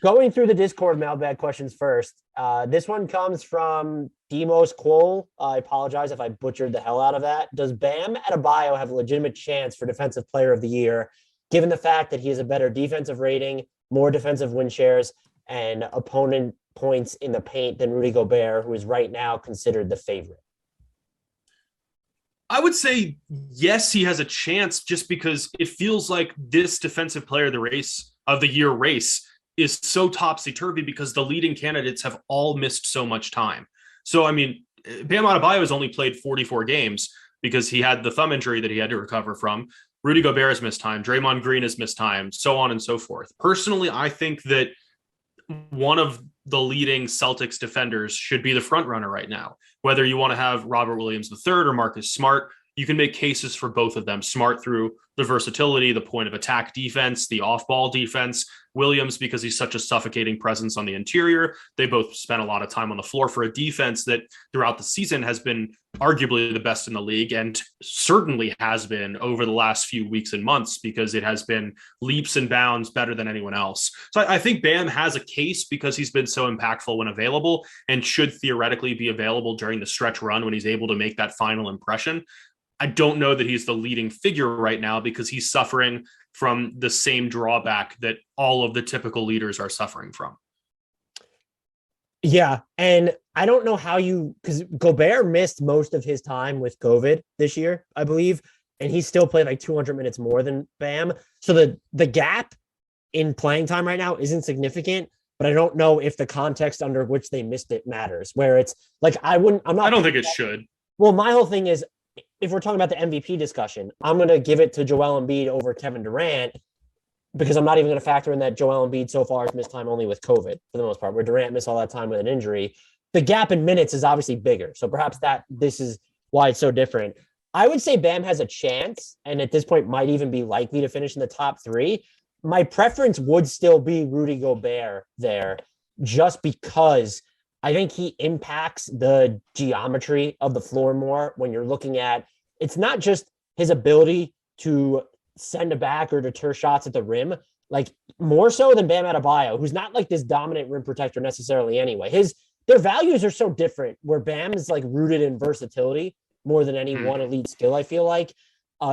Going through the Discord mailbag questions first. This one comes from Demos Quol. I apologize if I butchered the hell out of that. Does Bam Adebayo have a legitimate chance for Defensive Player of the Year, given the fact that he has a better defensive rating, more defensive win shares, and opponent points in the paint than Rudy Gobert, who is right now considered the favorite? I would say yes, he has a chance just because it feels like this defensive player of the year race is so topsy-turvy because the leading candidates have all missed so much time. So, I mean, Bam Adebayo has only played 44 games because he had the thumb injury that he had to recover from. Rudy Gobert has missed time. Draymond Green has missed time, so on and so forth. Personally, I think that one of the leading Celtics defenders should be the front runner right now. Whether you want to have Robert Williams III or Marcus Smart, you can make cases for both of them. Smart through the versatility, the point of attack defense, the off-ball defense. Williams, because he's such a suffocating presence on the interior. They both spent a lot of time on the floor for a defense that throughout the season has been arguably the best in the league and certainly has been over the last few weeks and months because it has been leaps and bounds better than anyone else. So I think Bam has a case because he's been so impactful when available and should theoretically be available during the stretch run when he's able to make that final impression. I don't know that he's the leading figure right now because he's suffering from the same drawback that all of the typical leaders are suffering from. Yeah. And I don't know how because Gobert missed most of his time with COVID this year, I believe, and he still played like 200 minutes more than Bam. So the gap in playing time right now isn't significant, but I don't know if the context under which they missed it matters, where it's like, I don't think it should. Well, my whole thing is, if we're talking about the MVP discussion, I'm going to give it to Joel Embiid over Kevin Durant because I'm not even going to factor in that Joel Embiid so far has missed time only with COVID for the most part, where Durant missed all that time with an injury. The gap in minutes is obviously bigger. So perhaps this is why it's so different. I would say Bam has a chance, and at this point might even be likely to finish in the top three. My preference would still be Rudy Gobert there just because I think he impacts the geometry of the floor more when you're looking at, it's not just his ability to send a back or deter shots at the rim, like more so than Bam Adebayo, who's not like this dominant rim protector necessarily anyway. Their values are so different where Bam is like rooted in versatility more than any one elite skill, I feel like.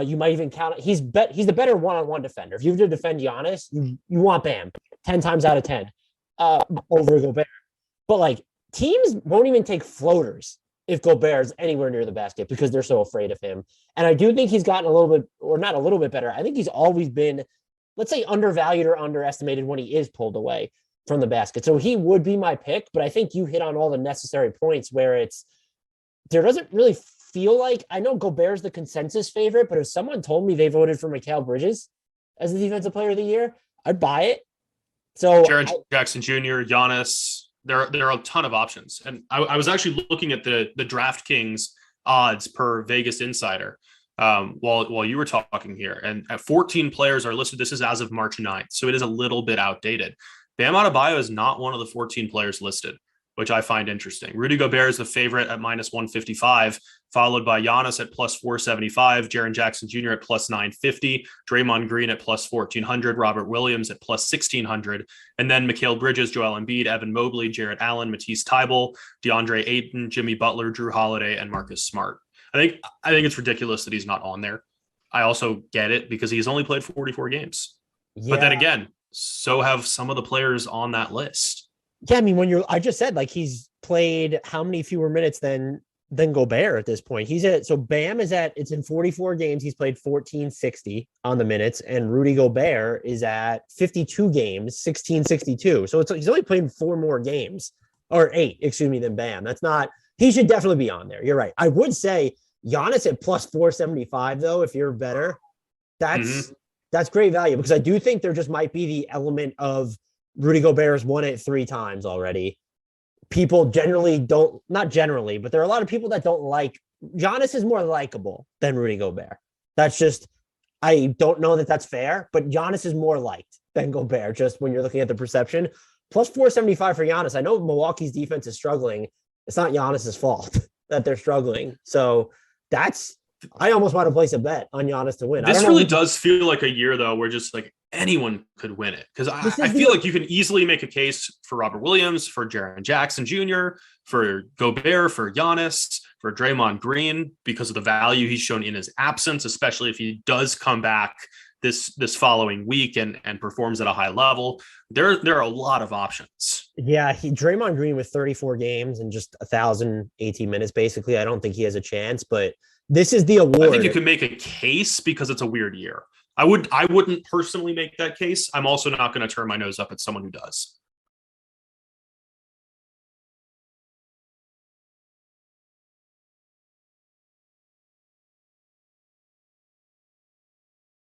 You might even count, he's the better one-on-one defender. If you have to defend Giannis, you want Bam 10 times out of 10 over Gobert. But like, teams won't even take floaters if Gobert's anywhere near the basket because they're so afraid of him. And I do think he's gotten a little bit, or not a little bit better. I think he's always been, let's say, undervalued or underestimated when he is pulled away from the basket. So he would be my pick, but I think you hit on all the necessary points where there doesn't really feel like, I know Gobert's the consensus favorite, but if someone told me they voted for Mikal Bridges as the defensive player of the year, I'd buy it. So Jaren Jackson Jr., Giannis, there are a ton of options. And I was actually looking at the DraftKings odds per Vegas Insider while you were talking here. And 14 players are listed. This is as of March 9th. So it is a little bit outdated. Bam Adebayo is not one of the 14 players listed, which I find interesting. Rudy Gobert is the favorite at minus 155, followed by Giannis at plus 475, Jaren Jackson Jr. at plus 950, Draymond Green at plus 1400, Robert Williams at plus 1600, and then Mikal Bridges, Joel Embiid, Evan Mobley, Jarrett Allen, Matisse Thybulle, DeAndre Ayton, Jimmy Butler, Drew Holiday, and Marcus Smart. I think it's ridiculous that he's not on there. I also get it because he's only played 44 games. Yeah. But then again, so have some of the players on that list. Yeah, I mean, I just said, like, he's played how many fewer minutes than Gobert at this point? So Bam it's in 44 games. He's played 1460 on the minutes, and Rudy Gobert is at 52 games, 1662. So he's only played 4 more games, or 8, than Bam. He should definitely be on there. You're right. I would say Giannis at plus 475, though, if you're better, that's great value, because I do think there just might be the element of Rudy Gobert's won it 3 times already. People generally don't, not generally, but there are a lot of people that don't like, Giannis is more likable than Rudy Gobert. That's just, I don't know that that's fair, but Giannis is more liked than Gobert, just when you're looking at the perception. Plus 475 for Giannis. I know Milwaukee's defense is struggling. It's not Giannis's fault that they're struggling. So I almost want to place a bet on Giannis to win. This really does feel like a year, though, where just like anyone could win it. Because This I is feel the like you can easily make a case for Robert Williams, for Jaren Jackson Jr., for Gobert, for Giannis, for Draymond Green, because of the value he's shown in his absence, especially if he does come back this following week and performs at a high level. There are a lot of options. yeah, Draymond Green with 34 games and just 1,018 minutes, basically. I don't think he has a chance, but this is the award. I think you can make a case because it's a weird year. I wouldn't personally make that case. I'm also not going to turn my nose up at someone who does.